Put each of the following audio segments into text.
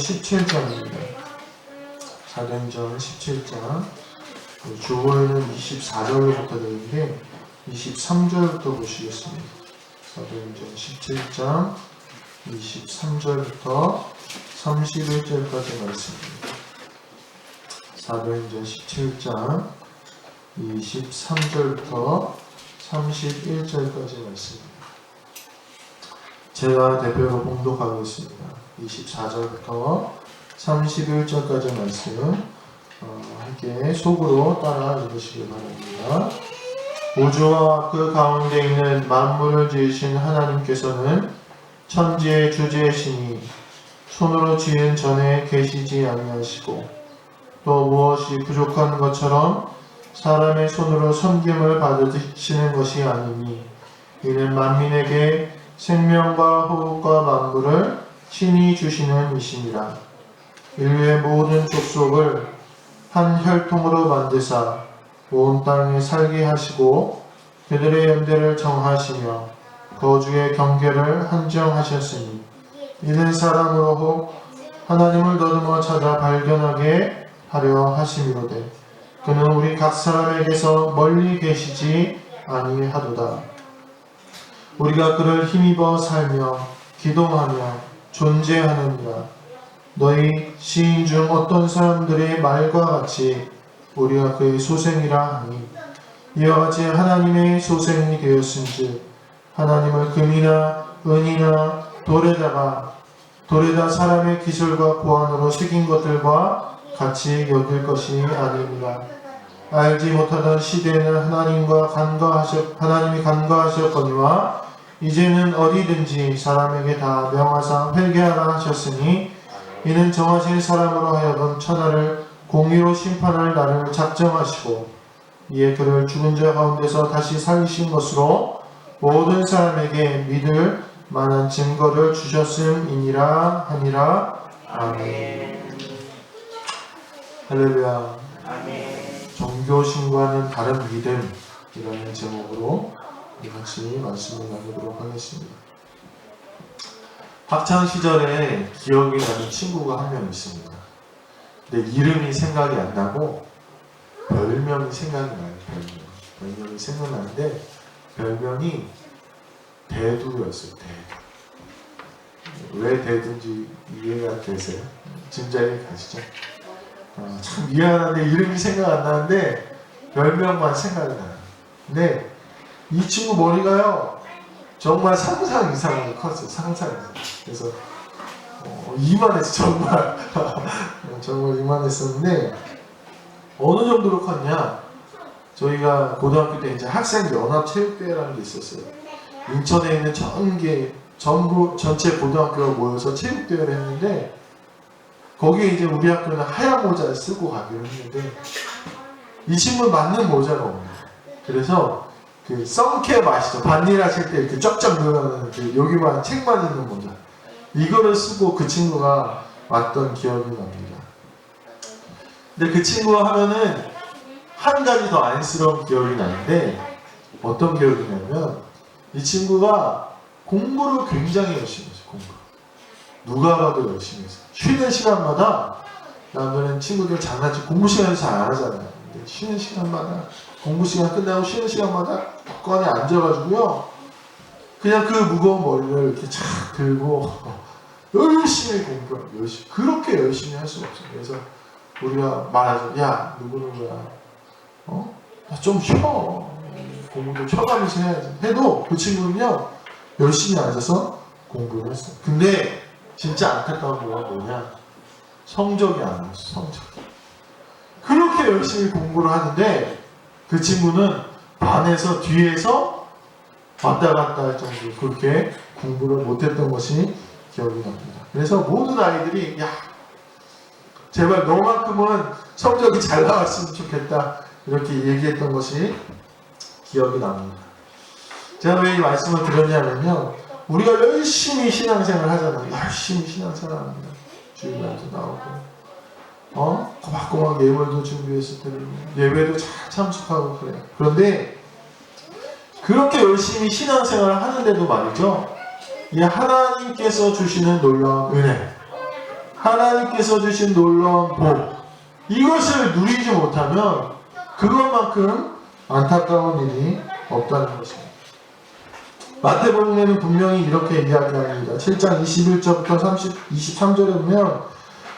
17장입니다. 사도행전 17장. 주보에는 24절부터 되는데 23절부터 보시겠습니다. 사도행전 17장 23절부터 31절까지 말씀입니다. 사도행전 17장 23절부터 31절까지 말씀입니다. 제가 대표로 봉독하겠습니다. 24절부터 31절까지 말씀 함께 속으로 따라 읽으시기 바랍니다. 우주와 그 가운데 있는 만물을 지으신 하나님께서는 천지의 주제이시니 손으로 지은 전에 계시지 아니하시고 또 무엇이 부족한 것처럼 사람의 손으로 섬김을 받으시는 것이 아니니 이는 만민에게 생명과 호흡과 만물을 친히 주시는 이시니라. 인류의 모든 족속을 한 혈통으로 만드사 온 땅에 살게 하시고 그들의 연대를 정하시며 거주의 경계를 한정하셨으니 이는 사람으로 혹 하나님을 더듬어 찾아 발견하게 하려 하심이로되 그는 우리 각 사람에게서 멀리 계시지 아니하도다. 우리가 그를 힘입어 살며 기도하며 존재하느니라. 너희 시인 중 어떤 사람들의 말과 같이 우리가 그의 소생이라 하니 이와 같이 하나님의 소생이 되었은즉 하나님을 금이나 은이나 돌에다 사람의 기술과 고안으로 새긴 것들과 같이 여길 것이 아니니라. 알지 못하던 시대에는 하나님이 간과하셨거니와 이제는 어디든지 사람에게 다 명하사 회개하라 하셨으니 이는 정하신 사람으로 하여금 천하를 공의로 심판할 날을 작정하시고 이에 그를 죽은 자 가운데서 다시 살리신 것으로 모든 사람에게 믿을 만한 증거를 주셨음이니라 하니라. 아멘. 할렐루야. 아멘. 종교신과는 다른 믿음이라는 제목으로 같이 말씀을 나누도록 하겠습니다. 학창시절에 기억이 나는 친구가 한 명 있습니다. 근데 이름이 생각이 안 나고 별명이 생각이 나요. 별명이 생각나는데 별명이 대두였어요. 대두. 왜 대두인지 이해가 되세요? 짐작이 가시죠? 참 미안한데 이름이 생각 안 나는데 별명만 생각이 나요. 근데 이 친구 머리가요 정말 상상 이상으로 컸어요. 상상 이상. 그래서 이만했어. 정말 이만했었는데 어느 정도로 컸냐? 저희가 고등학교 때 이제 학생 연합 체육대회라는 게 있었어요. 인천에 있는 전체 고등학교가 모여서 체육대회를 했는데 거기에 이제 우리 학교는 하얀 모자를 쓰고 가기로 했는데 이 친구는 맞는 모자가 없네요. 그래서 그 썬캡 아시죠? 반일 하실 때 이렇게 쫙쫙 늘어나는 그 여기만 책만 있는 모자 이거를 쓰고 그 친구가 왔던 기억이 납니다. 근데 그 친구가 하면은 한 가지 더 안쓰러운 기억이 나는데 어떤 기억이냐면 이 친구가 공부를 굉장히 열심히 했어요. 공부 누가 봐도 열심히 했어요. 쉬는 시간마다 나는 친구들 장난치 공부 시간에서 잘 안 하잖아요. 근데 쉬는 시간마다 공부 시간 끝나고 쉬는 시간마다 꺼내 앉아가지고요 그냥 그 무거운 머리를 이렇게 착 들고 열심히 공부를 열심히 그렇게 열심히 할 수가 없어요. 그래서 우리가 말하죠. 야 누구누구야 나 좀 쉬어 공부도 쳐가면서 해야지 해도 그 친구는요 열심히 앉아서 공부를 했어요. 근데 진짜 안타까운 거가 뭐냐 성적이 안 나왔어. 성적이 그렇게 열심히 공부를 하는데 그 친구는 반에서 뒤에서 왔다 갔다 할 정도로 그렇게 공부를 못했던 것이 기억이 납니다. 그래서 모든 아이들이 야 제발 너만큼은 성적이 잘 나왔으면 좋겠다 이렇게 얘기했던 것이 기억이 납니다. 제가 왜 이 말씀을 드렸냐면요 우리가 열심히 신앙생활 하잖아요. 열심히 신앙생활 합니다. 주일날도 나오고 꼬박꼬박 예물도 준비했을 테고 예배도 잘 참석하고 그래요. 그런데 그렇게 열심히 신앙생활을 하는데도 말이죠 이 하나님께서 주시는 놀라운 은혜 하나님께서 주신 놀라운 복, 이것을 누리지 못하면 그것만큼 안타까운 일이 없다는 것입니다. 마태복음에는 분명히 이렇게 이야기합니다. 7장 21절부터 23절에 보면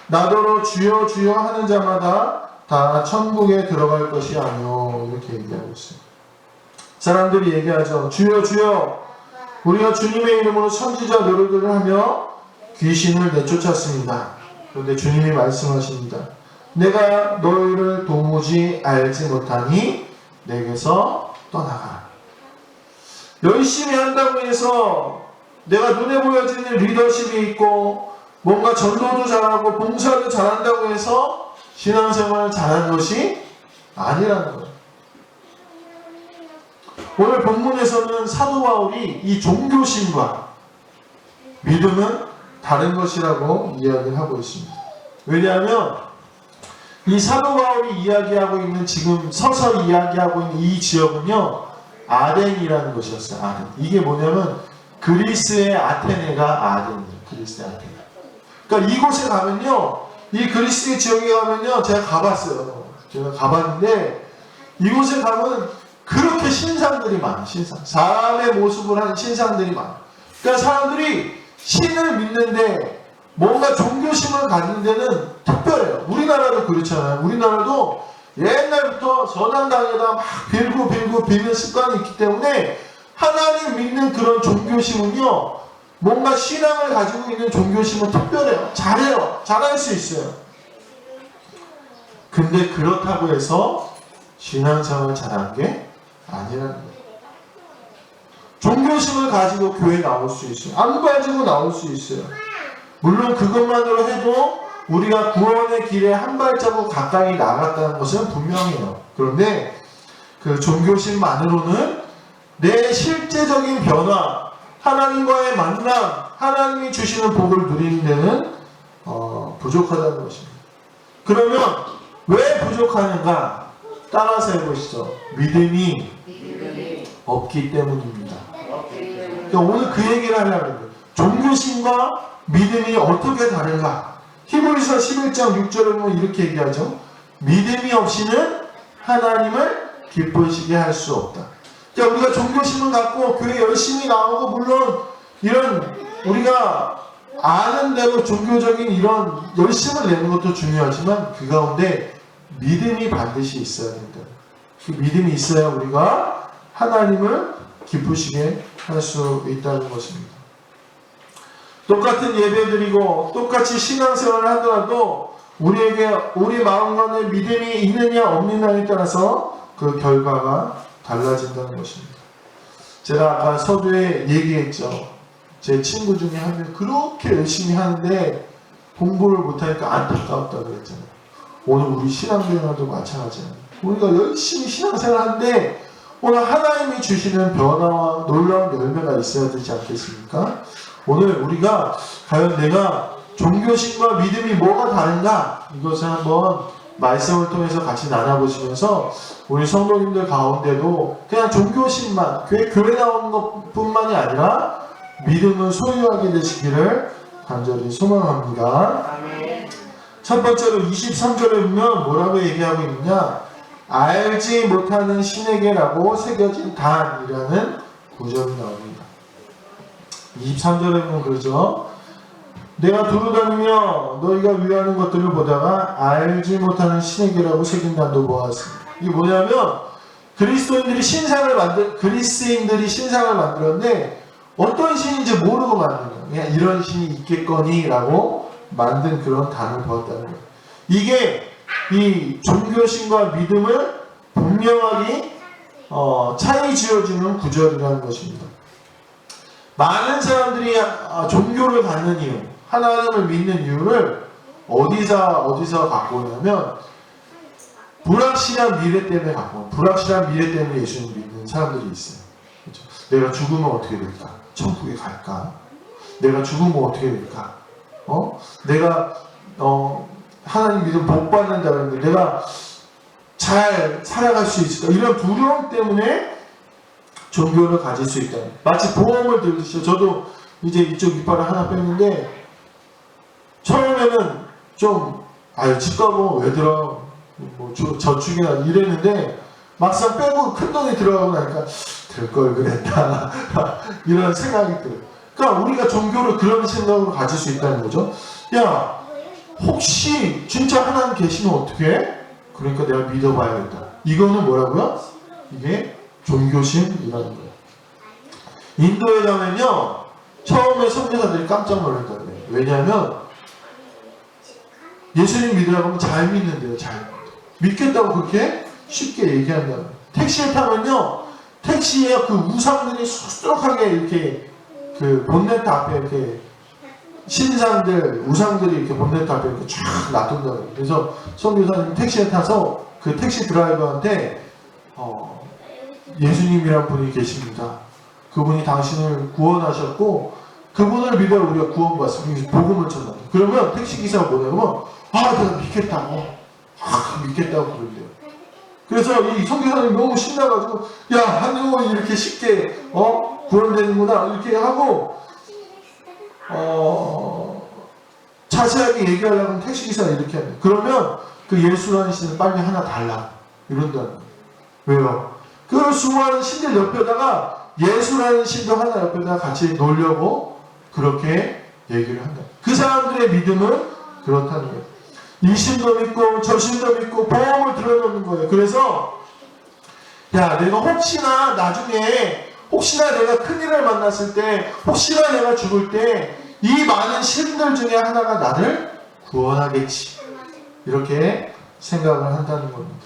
나더러 주여 주여 하는 자마다 다 천국에 들어갈 것이 아니오, 이렇게 얘기하고 있어요. 사람들이 얘기하죠. 주여 주여, 우리가 주님의 이름으로 선지자 노릇을 하며 귀신을 내쫓았습니다. 그런데 주님이 말씀하십니다. 내가 너희를 도무지 알지 못하니 내게서 떠나가라. 열심히 한다고 해서 내가 눈에 보여지는 리더십이 있고 뭔가 전도도 잘하고 봉사도 잘한다고 해서 신앙생활을 잘하는 것이 아니라는 거예요. 오늘 본문에서는 사도 바울이 이 종교심과 믿음은 다른 것이라고 이야기를 하고 있습니다. 왜냐하면 이 사도 바울이 이야기하고 있는, 지금 서서 이야기하고 있는 이 지역은요, 아덴이라는 곳이었어요. 아덴. 이게 뭐냐면 그리스의 아테네가 아덴이에요. 그리스의 아테네. 그러니까 이곳에 가면요, 이 그리스의 지역에 가면요, 제가 가봤어요. 제가 가봤는데 이곳에 가면 그렇게 신상들이 많아요. 신상. 사람의 모습을 한 신상들이 많아요. 그러니까 사람들이 신을 믿는데 뭔가 종교심을 가진 데는 특별해요. 우리나라도 그렇잖아요. 우리나라도 옛날부터 선한당에다 막 빌고 비는 습관이 있기 때문에 하나님 믿는 그런 종교심은요, 뭔가 신앙을 가지고 있는 종교심은 특별해요. 잘해요. 잘할 수 있어요. 근데 그렇다고 해서 신앙생활을 잘하는 게 아니라는 거예요. 종교심을 가지고 교회 나올 수 있어요. 안 가지고 나올 수 있어요. 물론 그것만으로 해도 우리가 구원의 길에 한 발자국 가까이 나갔다는 것은 분명해요. 그런데 그 종교심만으로는 내 실제적인 변화, 하나님과의 만남, 하나님이 주시는 복을 누리는 데는 부족하다는 것입니다. 그러면 왜 부족하는가? 따라서 해보시죠. 믿음이 없기 때문입니다. 그러니까 오늘 그 얘기를 하려고 해요. 종교심과 믿음이 어떻게 다른가? 히브리서 11장 6절에 보면 이렇게 얘기하죠. 믿음이 없이는 하나님을 기쁘시게 할 수 없다. 그러니까 우리가 종교심을 갖고 교회 열심히 나오고, 물론 이런 우리가 아는 대로 종교적인 이런 열심을 내는 것도 중요하지만 그 가운데 믿음이 반드시 있어야 된다. 그 믿음이 있어야 우리가 하나님을 기쁘시게 할 수 있다는 것입니다. 똑같은 예배드리고 똑같이 신앙생활을 하더라도 우리 마음 안에 믿음이 있느냐 없느냐에 따라서 그 결과가 달라진다는 것입니다. 제가 아까 서두에 얘기했죠. 제 친구 중에 한 명 그렇게 열심히 하는데 공부를 못하니까 안타까웠다고 그랬잖아요. 오늘 우리 신앙생활도 마찬가지예요. 우리가 열심히 신앙생활하는데 오늘 하나님이 주시는 변화와 놀라운 열매가 있어야 되지 않겠습니까? 오늘 우리가 과연 내가 종교심과 믿음이 뭐가 다른가? 이것을 한번 말씀을 통해서 같이 나눠보시면서 우리 성도님들 가운데도 그냥 종교심만, 교회 나오는 것뿐만이 아니라 믿음을 소유하게 되시기를 간절히 소망합니다. 첫 번째로 23절에 보면 뭐라고 얘기하고 있느냐? 알지 못하는 신에게라고 새겨진 단이라는 구절이 나옵니다. 23절에 보면 그러죠. 내가 두루다니며 너희가 위하는 것들을 보다가 알지 못하는 신에게라고 새긴 단도 보았습니다. 이게 뭐냐면 그리스인들이 신상을 만들었는데 어떤 신인지 모르고 만든 거예요. 그냥 이런 신이 있겠거니 라고 만든 그런 단을 보았다는 거예요. 이게 이 종교심과 믿음을 분명하게 차이 지어주는 구절이라는 것입니다. 많은 사람들이 종교를 갖는 이유, 하나님을 믿는 이유를 어디서 갖고 오냐면 불확실한 미래 때문에 갖고 온, 불확실한 미래 때문에 예수님을 믿는 사람들이 있어요. 그렇죠? 내가 죽으면 어떻게 될까? 천국에 갈까? 내가 죽으면 어떻게 될까? 내가 하나님 믿음 복 받는다 그러는데 내가 잘 살아갈 수 있을까? 이런 두려움 때문에 종교를 가질 수 있다. 마치 보험을 들듯이 저도 이제 이쪽 이빨을 하나 뺐는데 처음에는 좀 집값 왜 들어? 뭐 저축이나 이랬는데 막상 빼고 큰돈이 들어가고 나니까 될 걸 그랬다 이런 생각이 들어요. 그러니까 우리가 종교를 그런 생각으로 가질 수 있다는 거죠. 야, 혹시 진짜 하나님 계시면 어떻게 해? 그러니까 내가 믿어봐야겠다. 이거는 뭐라고요? 이게 종교심이라는 거예요. 인도에 가면요, 처음에 선교사들이 깜짝 놀랐다고 해요. 왜냐하면 예수님 믿으라고 하면 잘 믿는데요. 잘 믿겠다고 그렇게 쉽게 얘기한다는 거예요. 택시를 타면요, 택시에 그 우상들이 수두룩하게 이렇게 그 본네트 앞에 이렇게 신상들, 우상들이 이렇게 본네트 앞에 이렇게 쫙 놔둔다고 해요. 그래서 선교사님 택시에 타서 그 택시 드라이버한테 예수님이란 분이 계십니다. 그분이 당신을 구원하셨고 그분을 믿어 우리가 구원받습니다. 복음을 전한다. 그러면 택시기사가 뭐냐면 내가 믿겠다고 믿겠다고 그런대요. 그래서 이 선교사님이 너무 신나가지고 하늘이 이렇게 쉽게 구원되는구나 이렇게 하고 자세하게 얘기하려면 택시기사가 이렇게 합니다. 그러면 그 예수라는 신을 빨리 하나 달라 이런다는 거예요. 왜요? 그 수많은 신들 옆에다가 예수라는 신도 하나 옆에다가 같이 놓으려고 그렇게 얘기를 한다. 그 사람들의 믿음은 그렇다는 거예요. 이 신도 믿고 저 신도 믿고 보험을 들어놓는 거예요. 그래서 내가 혹시나 나중에 내가 큰일을 만났을 때 혹시나 내가 죽을 때 이 많은 신들 중에 하나가 나를 구원하겠지 이렇게 생각을 한다는 겁니다.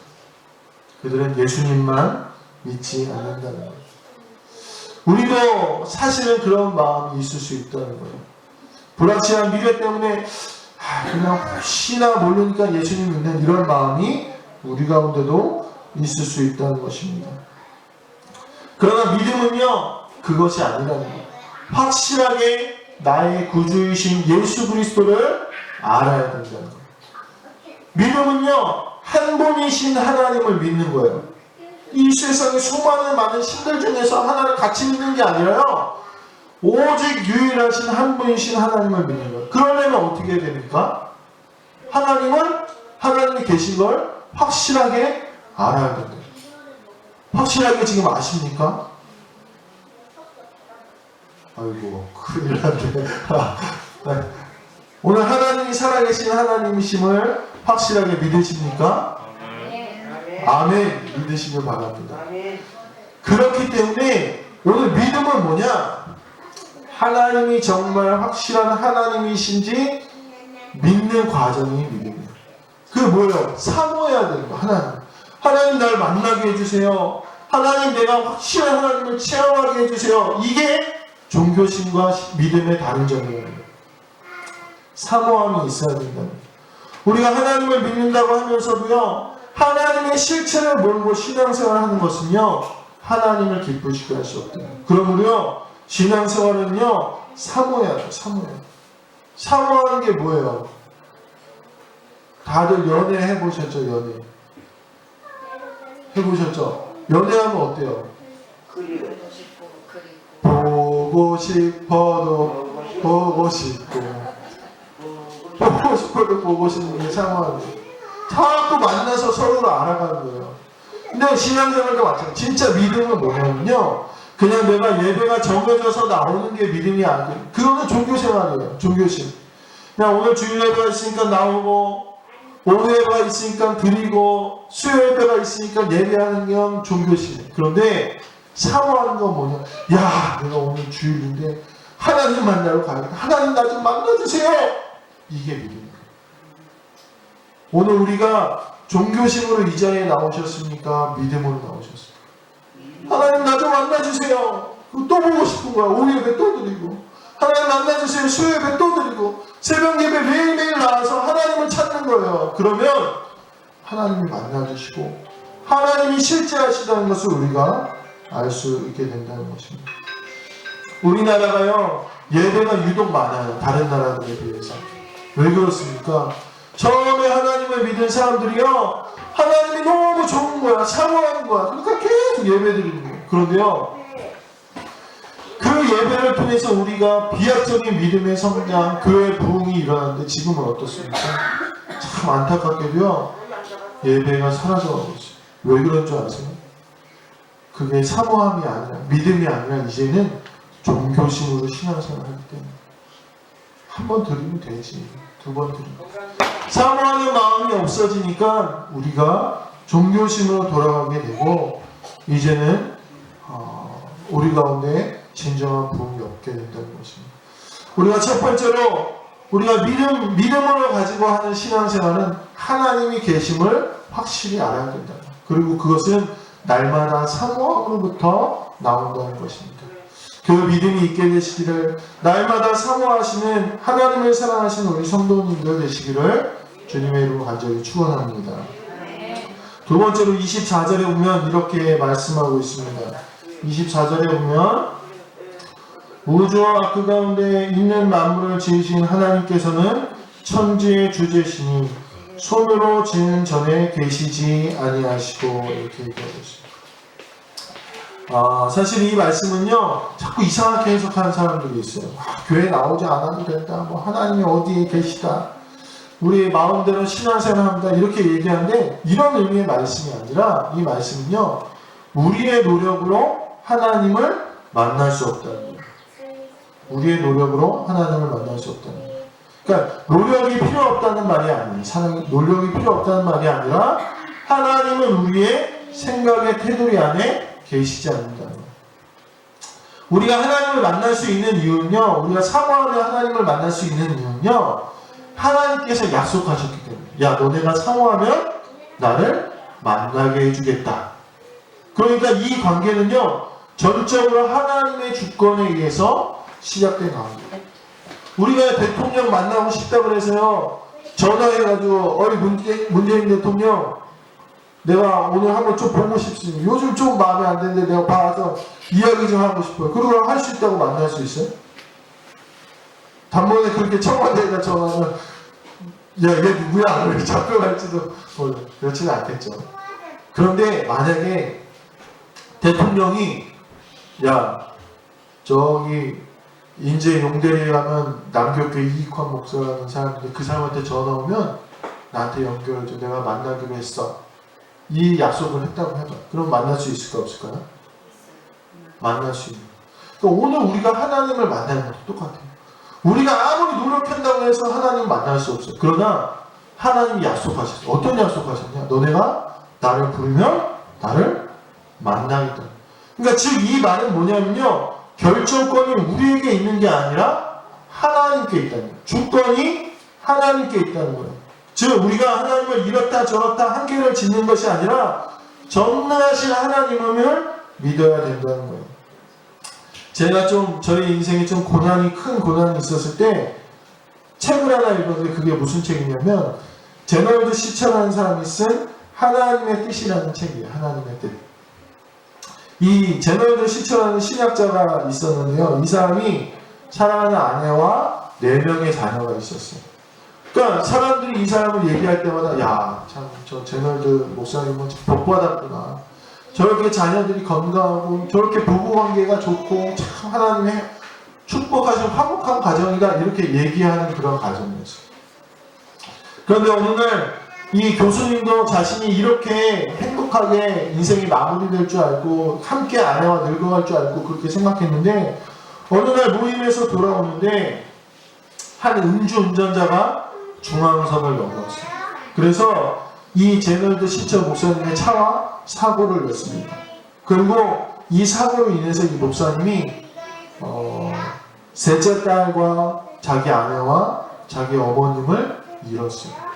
그들은 예수님만 믿지 않는다는 거예요. 우리도 사실은 그런 마음이 있을 수 있다는 거예요. 불확실한 미래 때문에 그냥 혹시나 모르니까 예수님 믿는 이런 마음이 우리 가운데도 있을 수 있다는 것입니다. 그러나 믿음은요, 그것이 아니라는 거예요. 확실하게 나의 구주이신 예수 그리스도를 알아야 된다는 거예요. 믿음은요, 한 분이신 하나님을 믿는 거예요. 이 세상에 수많은 많은 신들 중에서 하나를 같이 믿는 게 아니라요, 오직 유일하신 한 분이신 하나님을 믿는 거예요. 그러려면 어떻게 해야 됩니까? 하나님이 계신 걸 확실하게 알아야 된다. 확실하게 지금 아십니까? 아이고, 큰일 났네. 오늘 하나님이 살아계신 하나님이심을 확실하게 믿으십니까? 아멘. 믿으시길 바랍니다. 그렇기 때문에 오늘 믿음은 뭐냐? 하나님이 정말 확실한 하나님이신지 믿는 과정이 믿음이에요. 그게 뭐예요? 사모해야 되는 거예요. 하나님 날 만나게 해주세요. 하나님 내가 확실한 하나님을 체험하게 해주세요. 이게 종교심과 믿음의 다른 점이에요. 사모함이 있어야 된다는 거예요. 우리가 하나님을 믿는다고 하면서도요, 하나님의 실체를 모르고 신앙생활을 하는 것은요, 하나님을 기쁘시게 할 수 없다. 그러므로요, 신앙생활은요, 사모해야 돼요. 사모하는 게 뭐예요? 다들 연애 해보셨죠? 연애 해보셨죠? 연애하면 어때요? 보고 싶어도 보고 싶은 게 사모하는 거예요. 자꾸 만나서 서로를 알아가는 거예요. 근데 신앙생활도 마찬가지예요. 진짜 믿음은 뭐냐면요, 그냥 내가 예배가 정해져서 나오는 게 믿음이 아니에요. 그거는 종교생활이에요. 종교심. 그냥 오늘 주일 예배가 있으니까 나오고, 오늘 예배가 있으니까 드리고, 수요 예배가 있으니까 예배하는 게 종교심. 그런데 사모하는 건 뭐냐? 내가 오늘 주일인데 하나님 만나러 가야겠다. 하나님 나 좀 만나주세요. 이게 믿음이에요. 오늘 우리가 종교심으로 이 자리에 나오셨습니까? 믿음으로 나오셨습니까? 하나님 나 좀 만나주세요. 또 보고 싶은 거야. 오늘 예배 또 드리고, 하나님 만나주세요. 수요 예배 또 드리고, 새벽 예배 매일매일 나와서 하나님을 찾는 거예요. 그러면 하나님이 만나주시고 하나님이 실제하시다는 것을 우리가 알 수 있게 된다는 것입니다. 우리나라가요, 예배가 유독 많아요. 다른 나라들에 비해서. 왜 그렇습니까? 처음에 하나님을 믿은 사람들이요, 하나님이 너무 좋은 거야. 사모하는 거야. 그러니까 계속 예배 드리는 거예요. 그런데요, 그 예배를 통해서 우리 우리가 비약적인 믿음의 성장, 교회 부흥이 일어났는데 지금은 어떻습니까? 참 안타깝게도요. 예배가 사라져가고 있어요. 왜 그런 줄 아세요? 그게 사모함이 아니라, 믿음이 아니라 이제는 종교심으로 신앙생활을 하기 때문에. 한 번 드리면 되지. 두 번 드리면. 사모하는 마음이 없어지니까 우리가 종교심으로 돌아가게 되고, 이제는 우리 가운데 진정한 부흥이 없게 된다는 것입니다. 우리가 첫 번째로 우리가 믿음으로 가지고 하는 신앙생활은 하나님이 계심을 확실히 알아야 된다. 그리고 그것은 날마다 사모함으로부터 나온다는 것입니다. 그 믿음이 있게 되시기를, 날마다 사모하시는 하나님을 사랑하시는 우리 성도님들 되시기를 주님의 이름으로 간절히 축원합니다. 두 번째로 24절에 보면 이렇게 말씀하고 있습니다. 24절에 보면 우주와 그 가운데 있는 만물을 지으신 하나님께서는 천지의 주제시니 손으로 지은 전에 계시지 아니하시고, 이렇게 얘기하고 있습니다. 사실 이 말씀은요, 자꾸 이상하게 해석하는 사람들이 있어요. 교회 나오지 않아도 된다, 뭐 하나님이 어디에 계시다, 우리 마음대로 신앙생활합니다, 이렇게 얘기하는데, 이런 의미의 말씀이 아니라 이 말씀은요, 우리의 노력으로 하나님을 만날 수 없다는 거예요. 우리의 노력으로 하나님을 만날 수 없다는 거예요. 그러니까 노력이 필요 없다는 말이 아니에요. 노력이 필요 없다는 말이 아니라 하나님은 우리의 생각의 테두리 안에 계시지 않는다는 거예요. 우리가 하나님을 만날 수 있는 이유는요, 우리가 사모하며 하나님을 만날 수 있는 이유는요, 하나님께서 약속하셨기 때문에, 야, 너네가 사모하면 나를 만나게 해주겠다. 그러니까 이 관계는요, 전적으로 하나님의 주권에 의해서 시작된 관계예요. 우리가 대통령 만나고 싶다고 해서요, 전화해가지고, 어이 문재인 대통령, 내가 오늘 한번 좀 보고 싶습니다. 요즘 좀 마음에 안 드는데 내가 봐서 이야기 좀 하고 싶어요. 그러고 할 수 있다고 만날 수 있어요? 단번에 그렇게 청와대에다 전화하면, 야, 얘 누구야? 이렇게 잡혀갈지도 몰라. 그렇지는 않겠죠. 그런데 만약에 대통령이, 야, 저기 인제 용대리에 가면 남교교 이익환 목사라는 사람인데 그 사람한테 전화 오면 나한테 연결해줘. 내가 만나기로 했어. 이 약속을 했다고 해봐. 그럼 만날 수 있을까 없을까요? 만날 수 있는. 그러니까 오늘 우리가 하나님을 만나는 것도 똑같아요. 우리가 아무리 노력한다고 해서 하나님을 만날 수 없어요. 그러나 하나님이 약속하셨어요. 어떤 약속하셨냐? 너네가 나를 부르면 나를 만나겠다. 그러니까 즉 이 말은 뭐냐면요, 결정권이 우리에게 있는 게 아니라 하나님께 있다는 거예요. 주권이 하나님께 있다는 거예요. 즉 우리가 하나님을 이렇다 저렇다 한계를 짓는 것이 아니라 전능하신 하나님을 믿어야 된다는 거예요. 제가 좀 저희 인생에 좀 큰 고난이 있었을 때 책을 하나 읽었는데, 그게 무슨 책이냐면 제널드 시처라는 사람이 쓴 하나님의 뜻이라는 책이에요. 하나님의 뜻. 이 제널드 시처라는 신학자가 있었는데요, 이 사람이 사랑하는 아내와 4명의 자녀가 있었어요. 그러니까 사람들이 이 사람을 얘기할 때마다, 야, 참 저 제널드 목사님은 복받았구나. 저렇게 자녀들이 건강하고 저렇게 부부관계가 좋고 참 하나님의 축복하신 화목한 가정이다, 이렇게 얘기하는 그런 가정이었어요. 그런데 어느 날 이 교수님도 자신이 이렇게 행복하게 인생이 마무리될 줄 알고 함께 아내와 늙어갈 줄 알고 그렇게 생각했는데, 어느 날 모임에서 돌아오는데 한 음주운전자가 중앙선을 넘어왔어요. 그래서 이 제널드 시처 목사님의 차와 사고를 냈습니다. 그리고 이 사고로 인해서 이 목사님이 셋째 딸과 자기 아내와 자기 어머님을 잃었어요.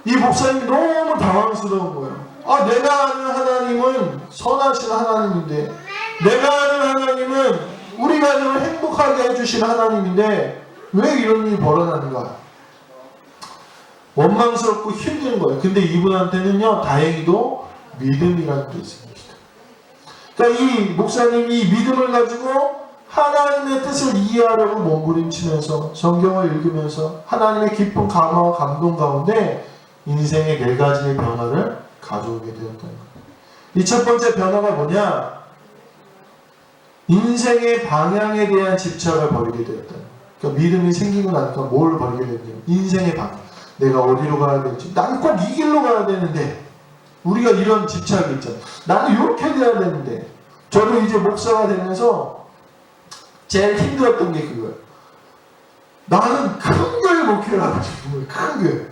이 목사님이 너무 당황스러운 거예요. 내가 아는 하나님은 선하신 하나님인데, 내가 아는 하나님은 우리 가정을 행복하게 해주신 하나님인데 왜 이런 일이 벌어나는가? 원망스럽고 힘든 거예요. 근데 이분한테는요, 다행히도 믿음이라는 게 있습니다. 그러니까 이 목사님이 이 믿음을 가지고 하나님의 뜻을 이해하려고 몸부림치면서 성경을 읽으면서 하나님의 깊은 감화와 감동 가운데 인생의 4가지의 변화를 가져오게 되었다는 거예요. 이 첫 번째 변화가 뭐냐? 인생의 방향에 대한 집착을 버리게 되었다. 그러니까 믿음이 생기고 나니까 뭘 버리게 됐냐? 인생의 방향. 내가 어디로 가야 될지. 나는 꼭 이 길로 가야 되는데. 우리가 이런 집착이 있잖아. 나는 이렇게 돼야 되는데. 저도 이제 목사가 되면서 제일 힘들었던 게 그거예요. 나는 큰 교회 목회를 하고 싶은 거예요. 큰 교회.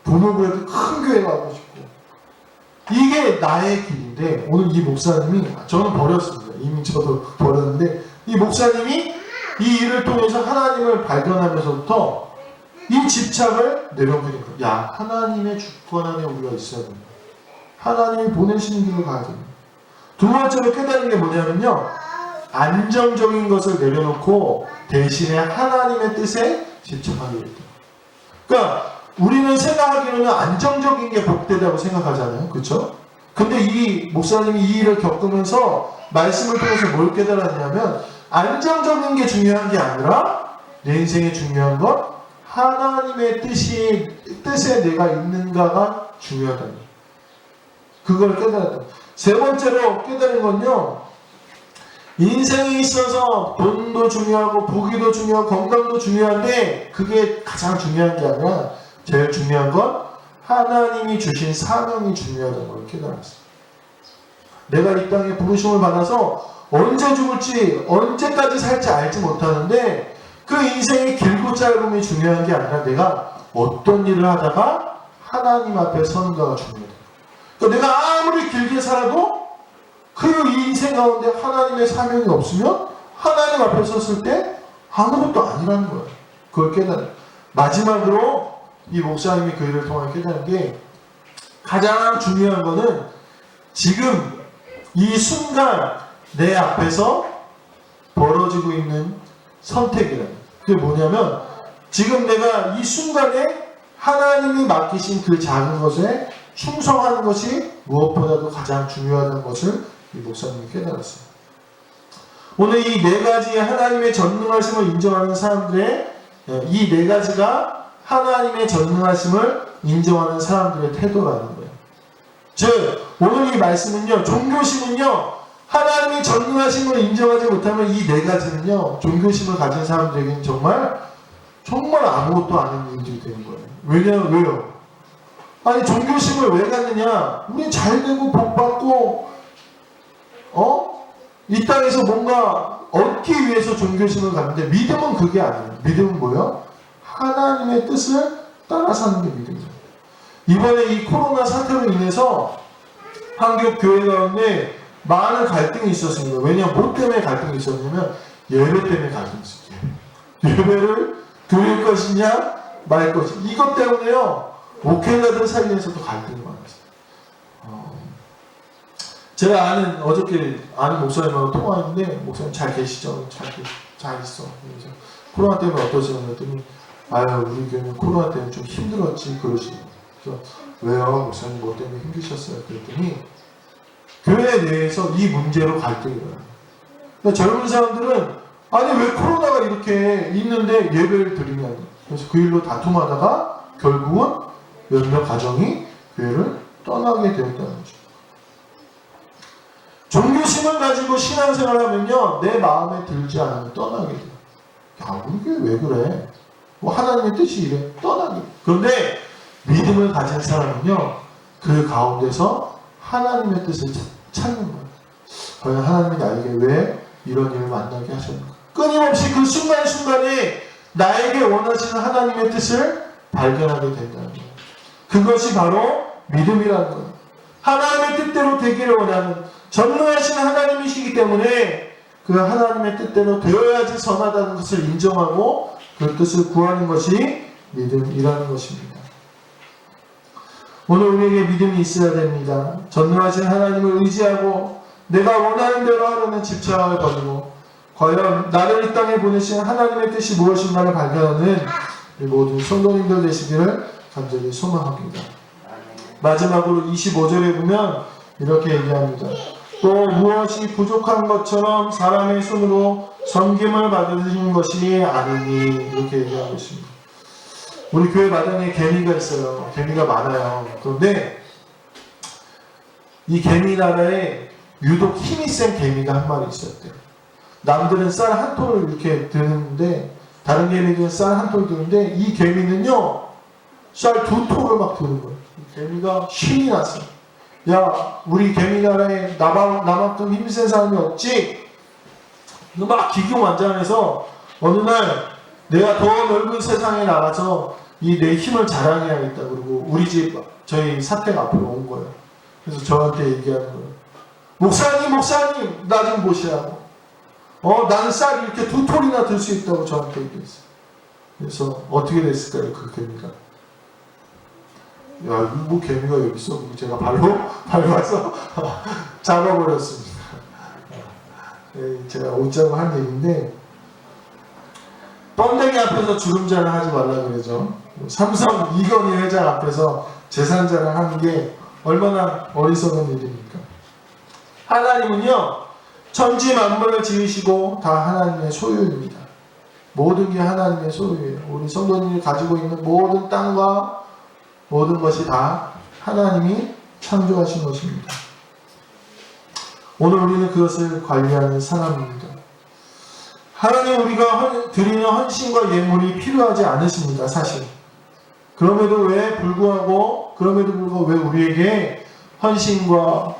부모부에도 큰 교회 가고 싶고. 이게 나의 길인데 오늘 이 목사님이 저는 버렸습니다. 이미 저도 버렸는데 이 목사님이 이 일을 통해서 하나님을 발견하면서부터 이 집착을 내려놓는 거예요. 야, 하나님의 주권 안에 우리가 있어야 됩니다. 하나님이 보내시는 길로 가야 됩니다. 두 번째로 깨달은 게 뭐냐면요. 안정적인 것을 내려놓고 대신에 하나님의 뜻에 집착하게 됐다. 그러니까 우리는 생각하기로는 안정적인 게 복되다고 생각하잖아요. 그렇죠? 근데 이 목사님이 이 일을 겪으면서 말씀을 통해서 뭘 깨달았냐면 안정적인 게 중요한 게 아니라 내 인생에 중요한 건 하나님의 뜻에 내가 있는가가 중요하다. 그걸 깨달았다. 세 번째로 깨달은 건요. 인생에 있어서 돈도 중요하고 부귀도 중요하고 건강도 중요한데 그게 가장 중요한 게 아니라 제일 중요한 건 하나님이 주신 사명이 중요하다는 걸 깨달았어요. 내가 이 땅에 부르심을 받아서 언제 죽을지 언제까지 살지 알지 못하는데 그 인생의 길고 짧음이 중요한 게 아니라 내가 어떤 일을 하다가 하나님 앞에 서는가가 중요하다. 그러니까 내가 아무리 길게 살아도 그 인생 가운데 하나님의 사명이 없으면 하나님 앞에 섰을 때 아무것도 아니라는 거예요. 그걸 깨달아요. 마지막으로 이 목사님이 그 일을 통해 깨달은 게 가장 중요한 거는 지금 이 순간 내 앞에서 벌어지고 있는 선택이라는 거예요. 그게 뭐냐면 지금 내가 이 순간에 하나님이 맡기신 그 작은 것에 충성하는 것이 무엇보다도 가장 중요하다는 것을 이 목사님이 깨달았어요. 오늘 이 네 가지의 하나님의 전능하심을 인정하는 사람들의 이 네 가지가 하나님의 전능하심을 인정하는 사람들의 태도라는 거예요. 즉 오늘 이 말씀은요. 종교심은요. 하나님의 전능하심을 인정하지 못하면 이 네 가지는요. 종교심을 가진 사람들에게는 정말 아무것도 아닌 일들이 되는 거예요. 왜요? 아니 종교심을 왜 갖느냐? 우리 잘되고 복받고 이 땅에서 뭔가 얻기 위해서 종교심을 갖는데 믿음은 그게 아니에요. 믿음은 뭐예요? 하나님의 뜻을 따라 사는 게 믿음이에요. 이번에 이 코로나 사태로 인해서 한국 교회 가운데 많은 갈등이 있었습니다. 왜냐하면 뭐 때문에 갈등이 있었냐면 예배 때문에 갈등이 있었어요. 예배를 드릴 것이냐 말 것이냐 이것 때문에요. 목회자들 사이에서도 갈등이 많았어요. 제가 어저께 아는 목사님하고 통화했는데 목사님 잘 계시죠? 잘 있어. 그래서 코로나 때문에 어떠시냐 했더니 우리 교회는 코로나 때문에 좀 힘들었지 그러시더라고요. 그래서 왜요? 목사님 뭐 때문에 힘드셨어요? 그랬더니 교회 내에서 이 문제로 갈등이 일어나요. 그러니까 젊은 사람들은 왜 코로나가 이렇게 있는데 예배를 드리냐고. 그래서 그 일로 다툼하다가 결국은 몇몇 가정이 교회를 떠나게 되었다는 거죠. 종교심을 가지고 신앙생활을 하면요. 내 마음에 들지 않으면 떠나게 돼요. 야, 우리 교회 왜 그래? 하나님의 뜻이 이래. 떠나게. 그런데 믿음을 가진 사람은요. 그 가운데서 하나님의 뜻을 찾는 거예요. 과연 하나님이 나에게 왜 이런 일을 만나게 하셨는가? 끊임없이 그 순간순간에 나에게 원하시는 하나님의 뜻을 발견하게 된다는 거예요. 그것이 바로 믿음이라는 거예요. 하나님의 뜻대로 되기를 원하는 전능하신 하나님이시기 때문에 그 하나님의 뜻대로 되어야지 선하다는 것을 인정하고 그 뜻을 구하는 것이 믿음이라는 것입니다. 오늘 우리에게 믿음이 있어야 됩니다. 전능하신 하나님을 의지하고 내가 원하는 대로 하려는 집착을 버리고 과연 나를 이 땅에 보내신 하나님의 뜻이 무엇인가를 발견하는 우리 모든 성도님들 되시기를 간절히 소망합니다. 마지막으로 25절에 보면 이렇게 얘기합니다. 또 무엇이 부족한 것처럼 사람의 손으로 섬김을 받으신 것이 아니니 이렇게 얘기하고 있습니다. 우리 교회 마당에 개미가 있어요. 개미가 많아요. 그런데 이 개미 나라에 유독 힘이 센 개미가 한 마리 있었대요. 남들은 쌀 한 톨 이렇게 드는데, 다른 개미들은 쌀 한 톨 드는데, 이 개미는요 쌀 2톨을 막 드는 거예요. 개미가 신이 났어요. 야, 우리 개미 나라에 나만큼 힘센 사람이 없지? 막 기교만장해서 어느 날 내가 더 넓은 세상에 나가서 이 내 힘을 자랑해야겠다. 그러고 우리 집 저희 사택 앞으로 온 거예요. 그래서 저한테 얘기하는 거예요. 목사님 나 좀 보시라고. 나는 쌀 이렇게 2톨이나 들 수 있다고 저한테 얘기했어요. 그래서 어떻게 됐을까요, 그 개미가? 야, 뭐 개미가 여기 있어? 제가 발로 밟아서 잡아버렸습니다. 제가 웃자고 한 얘기인데, 번데기 앞에서 주름 자랑하지 말라 그러죠. 삼성 이건희 회장 앞에서 재산 자랑하는 게 얼마나 어리석은 일입니까? 하나님은요, 천지 만물을 지으시고 다 하나님의 소유입니다. 모든 게 하나님의 소유예요. 우리 성도님이 가지고 있는 모든 땅과 모든 것이 다 하나님이 창조하신 것입니다. 오늘 우리는 그것을 관리하는 사람입니다. 하나님 우리가 드리는 헌신과 예물이 필요하지 않으십니다, 사실. 그럼에도 불구하고 왜 우리에게 헌신과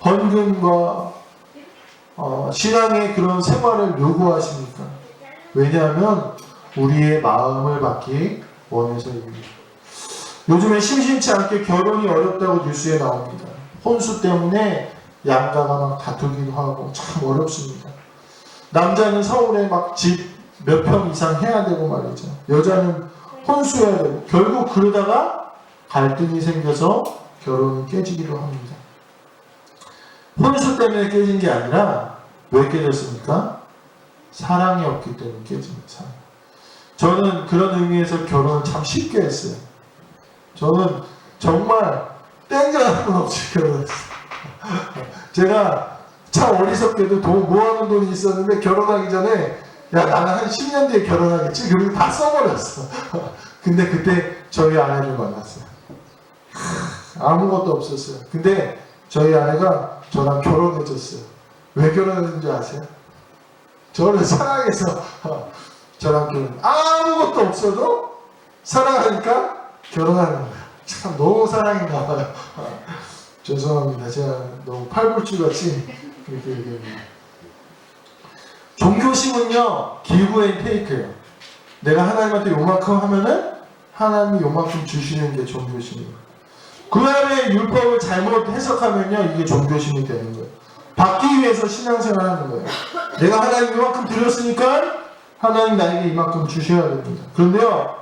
헌금과 신앙의 그런 생활을 요구하십니까? 왜냐하면 우리의 마음을 받기 원해서입니다. 요즘에 심심치 않게 결혼이 어렵다고 뉴스에 나옵니다. 혼수 때문에 양가가 막 다투기도 하고 참 어렵습니다. 남자는 서울에 막 집 몇 평 이상 해야 되고 말이죠. 여자는 혼수해야 되고, 결국 그러다가 갈등이 생겨서 결혼이 깨지기도 합니다. 혼수 때문에 깨진 게 아니라 왜 깨졌습니까? 사랑이 없기 때문에 깨집니다. 사랑. 저는 그런 의미에서 결혼을 참 쉽게 했어요. 저는 정말 땡겨나는 건 없이 결혼했어요. 제가 참 어리석게도 돈 모아놓은 돈이 있었는데, 결혼하기 전에 야, 나는 한 10년 뒤에 결혼하겠지? 그리고 다 써버렸어. 근데 그때 저희 아내를 만났어요. 아무것도 없었어요. 근데 저희 아내가 저랑 결혼해줬어요. 왜 결혼했는지 아세요? 저를 사랑해서 저랑 결혼. 아무것도 없어도 사랑하니까 결혼하는 거예요. 참 너무 사랑인가 봐요. 죄송합니다. 제가 너무 팔불주같이 그렇게 얘기합니다. 종교심은요, 기브 앤 테이크예요. 내가 하나님한테 요만큼 하면은 하나님이 요만큼 주시는 게 종교심이에요. 그 다음에 율법을 잘못 해석하면요, 이게 종교심이 되는 거예요. 받기 위해서 신앙생활 하는 거예요. 내가 하나님 이만큼 드렸으니까 하나님 나에게 이만큼 주셔야 됩니다. 그런데요,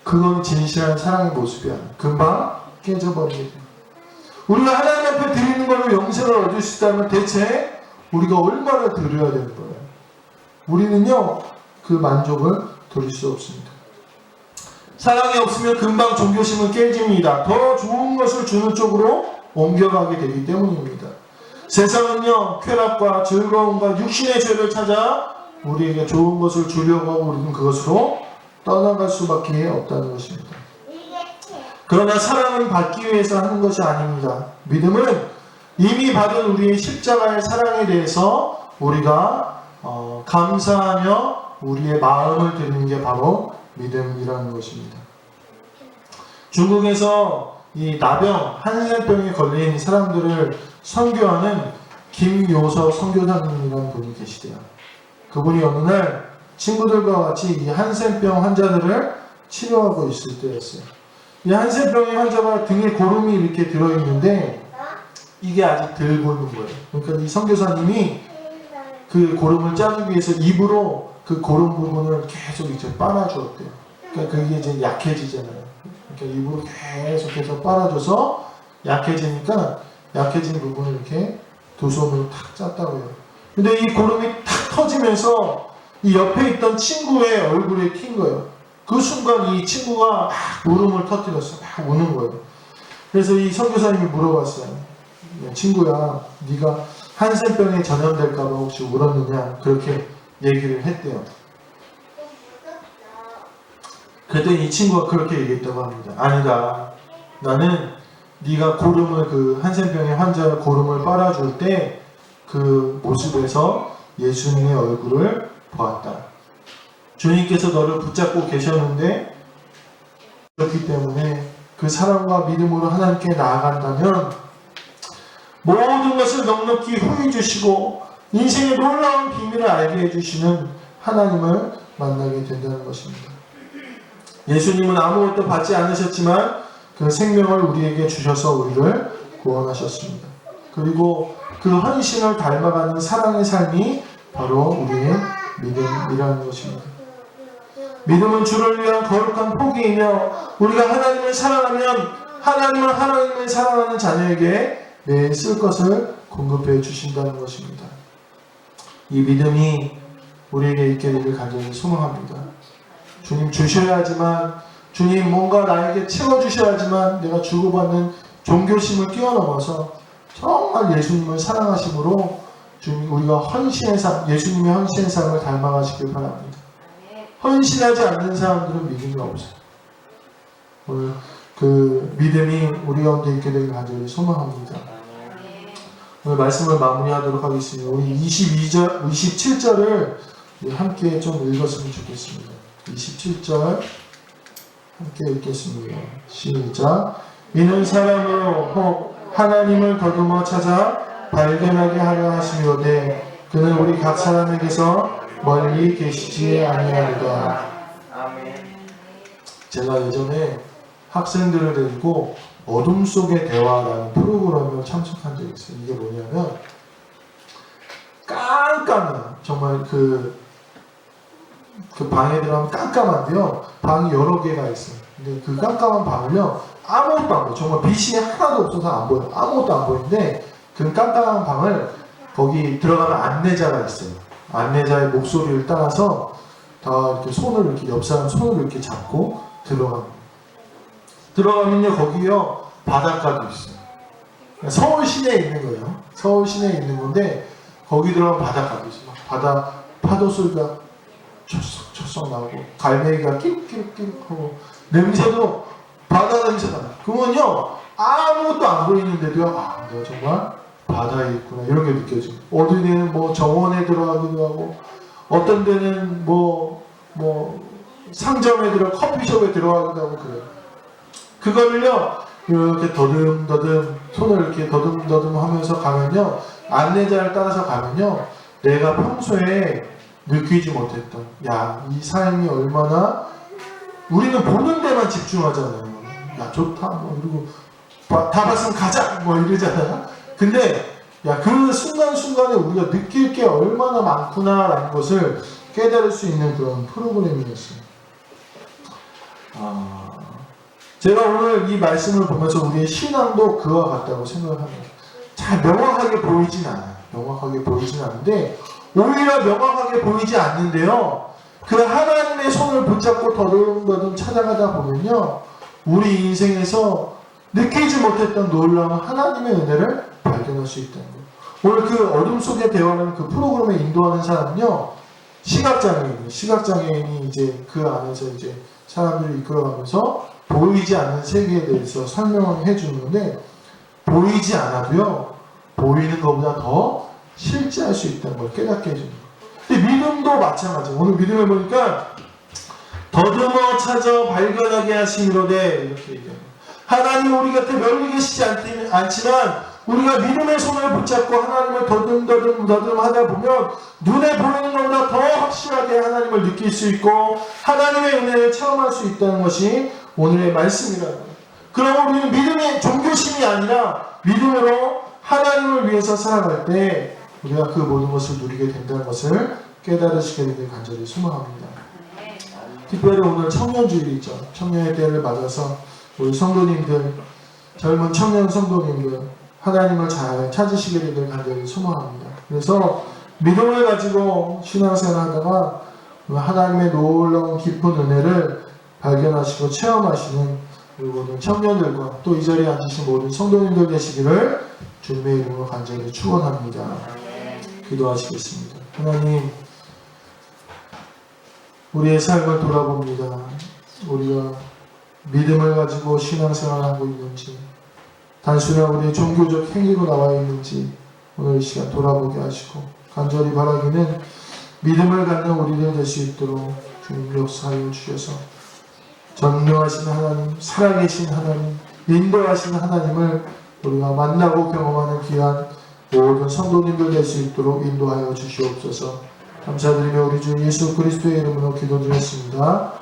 그건 진실한 사랑의 모습이 아니에요. 금방 깨져버리게 돼요. 우리가 하나님 앞에 드리는 걸로 영생을 얻을 수 있다면 대체 우리가 얼마나 드려야 되는 거예요? 우리는요, 그 만족을 드릴 수 없습니다. 사랑이 없으면 금방 종교심은 깨집니다. 더 좋은 것을 주는 쪽으로 옮겨가게 되기 때문입니다. 세상은요, 쾌락과 즐거움과 육신의 죄를 찾아 우리에게 좋은 것을 주려고 하고 우리는 그것으로 떠나갈 수밖에 없다는 것입니다. 그러나 사랑은 받기 위해서 하는 것이 아닙니다. 믿음은 이미 받은 우리의 십자가의 사랑에 대해서 우리가 감사하며 우리의 마음을 드리는 게 바로 믿음이라는 것입니다. 중국에서 이 나병, 한센병에 걸린 사람들을 선교하는 김요서 선교사님이라는 분이 계시대요. 그분이 어느 날 친구들과 같이 이 한센병 환자들을 치료하고 있을 때였어요. 이 한센병의 환자가 등에 고름이 이렇게 들어있는데 이게 아직 덜 고는 거예요. 그러니까 이 선교사님이 그 고름을 짜주기 위해서 입으로 그 고름 부분을 계속 이제 빨아주었대요. 그러니까 그게 이제 약해지잖아요. 그러니까 입으로 계속해서 빨아줘서 약해지니까 약해진 부분을 이렇게 두 손으로 탁 짰다고요. 근데 이 고름이 탁 터지면서 이 옆에 있던 친구의 얼굴에 튄 거예요. 그 순간 이 친구가 막 울음을 터뜨렸어요. 막 우는 거예요. 그래서 이 선교사님이 물어봤어요. 친구야, 네가 한센병에 전염될까봐 혹시 울었느냐? 그렇게 얘기를 했대요. 그랬더니 이 친구가 그렇게 얘기했다고 합니다. 아니다. 나는 네가 고름을 그 한센병의 환자 고름을 빨아줄 때 그 모습에서 예수님의 얼굴을 보았다. 주님께서 너를 붙잡고 계셨는데 그렇기 때문에 그 사랑과 믿음으로 하나님께 나아간다면 모든 것을 넉넉히 후히 주시고 인생의 놀라운 비밀을 알게 해주시는 하나님을 만나게 된다는 것입니다. 예수님은 아무것도 받지 않으셨지만 그 생명을 우리에게 주셔서 우리를 구원하셨습니다. 그리고 그 헌신을 닮아가는 사랑의 삶이 바로 우리의 믿음이라는 것입니다. 믿음은 주를 위한 거룩한 포기이며 우리가 하나님을 사랑하면 하나님은 하나님을 사랑하는 자녀에게 내 쓸 것을 공급해 주신다는 것입니다. 이 믿음이 우리에게 있게 되길 간절히 소망합니다. 주님 주셔야지만, 주님 뭔가 나에게 채워주셔야지만 내가 주고받는 종교심을 뛰어넘어서 정말 예수님을 사랑하심으로 주님 우리가 헌신의 삶, 예수님의 헌신의 삶을 닮아가시길 바랍니다. 헌신하지 않는 사람들은 믿음이 없어요. 오늘 그 믿음이 우리 가운데 있게 되길 간절히 소망합니다. 오늘 말씀을 마무리하도록 하겠습니다. 우리 27절을 함께 좀 읽었으면 좋겠습니다. 27절 함께 읽겠습니다. 시작. 이는 사람으로 혹 하나님을 더듬어 찾아 발견하게 하려 하시려되 그는 우리 각 사람에게서 멀리 계시지 아니하리라. 제가 예전에 학생들을 데리고 어둠 속의 대화라는 프로그램을 참석한 적이 있어요. 이게 뭐냐면 깜깜해요. 정말 그 방에 들어가면 깜깜한데요. 방이 여러 개가 있어요. 근데 그 깜깜한 방을요, 아무것도 안 보여요. 정말 빛이 하나도 없어서 안 보여요. 아무것도 안 보이는데 그 깜깜한 방을 거기 들어가면 안내자가 있어요. 안내자의 목소리를 따라서 다 이렇게 손을 이렇게 옆 사람 손을 이렇게 잡고 들어갑니다. 들어가면요 거기요 바닷가도 있어요. 서울 시내에 있는 거예요. 서울 시내에 있는 건데 거기 들어가면 바닷가도 있어요. 바다 파도 소리가 초썩초썩 나오고 갈매기가 끼룩끼룩끼룩하고 냄새도 바다 냄새가 나요. 그러면요 아무것도 안 보이는데도요 내가 정말 바다에 있구나 이런 게 느껴져요. 어디 데는 뭐 정원에 들어가기도 하고 어떤 데는 뭐 상점에 커피숍에 들어가기도 하고 그래요. 그거를요 이렇게 더듬더듬 손을 이렇게 더듬더듬 하면서 가면요 안내자를 따라서 가면요 내가 평소에 느끼지 못했던 이 삶이 얼마나 우리는 보는 데만 집중하잖아요. 야 좋다 뭐 이러고 다 봤으면 가자 뭐 이러잖아요. 근데 그 순간순간에 우리가 느낄 게 얼마나 많구나라는 것을 깨달을 수 있는 그런 프로그램이었어요. 제가 오늘 이 말씀을 보면서 우리의 신앙도 그와 같다고 생각을 합니다. 잘 명확하게 보이진 않아요. 명확하게 보이진 않는데 오히려 명확하게 보이지 않는데요. 그 하나님의 손을 붙잡고 더듬더듬 찾아가다 보면요. 우리 인생에서 느끼지 못했던 놀라운 하나님의 은혜를 발견할 수 있다는 거예요. 오늘 그 어둠 속의 대화라는 그 프로그램에 인도하는 사람은요. 시각장애인이 이제 그 안에서 이제 사람들을 이끌어가면서 보이지 않는 세계에 대해서 설명을 해주는데 보이지 않아도요. 보이는 것보다 더 실제할 수 있다는 걸 깨닫게 해주는 거예요. 근데 믿음도 마찬가지예요. 오늘 믿음을 보니까 더듬어 찾아 발견하게 하시미로되 이렇게 얘기합니다. 하나님 우리 곁에 멀리 계시지 않지만 우리가 믿음의 손을 붙잡고 하나님을 더듬 하다 보면 눈에 보이는 것보다 더 확실하게 하나님을 느낄 수 있고 하나님의 은혜를 체험할 수 있다는 것이 오늘의 말씀이라는 거예요. 그럼 우리는 믿음의 종교심이 아니라 믿음으로 하나님을 위해서 살아갈 때 우리가 그 모든 것을 누리게 된다는 것을 깨달으시게 되길 간절히 소망합니다. 특별히 오늘 청년주일이죠. 청년의 때를 맞아서 우리 성도님들, 젊은 청년 성도님들 하나님을 잘 찾으시게 되길 간절히 소망합니다. 그래서 믿음을 가지고 신앙생활 하다가 하나님의 놀라운 깊은 은혜를 발견하시고 체험하시는 우리 모든 청년들과 또 이 자리에 앉으신 모든 성도님들 되시기를 주님의 이름으로 간절히 축원합니다. 기도하시겠습니다. 하나님, 우리의 삶을 돌아봅니다. 우리가 믿음을 가지고 신앙생활을 하고 있는지 단순한 우리의 종교적 행위로 나와 있는지 오늘 이 시간 돌아보게 하시고 간절히 바라기는 믿음을 갖는 우리들 될 수 있도록 주님 역사하여 주셔서 전능하신 하나님, 살아계신 하나님, 인도하신 하나님을 우리가 만나고 경험하는 귀한 모든 성도님들 될 수 있도록 인도하여 주시옵소서. 감사드리며 우리 주 예수 그리스도의 이름으로 기도드렸습니다.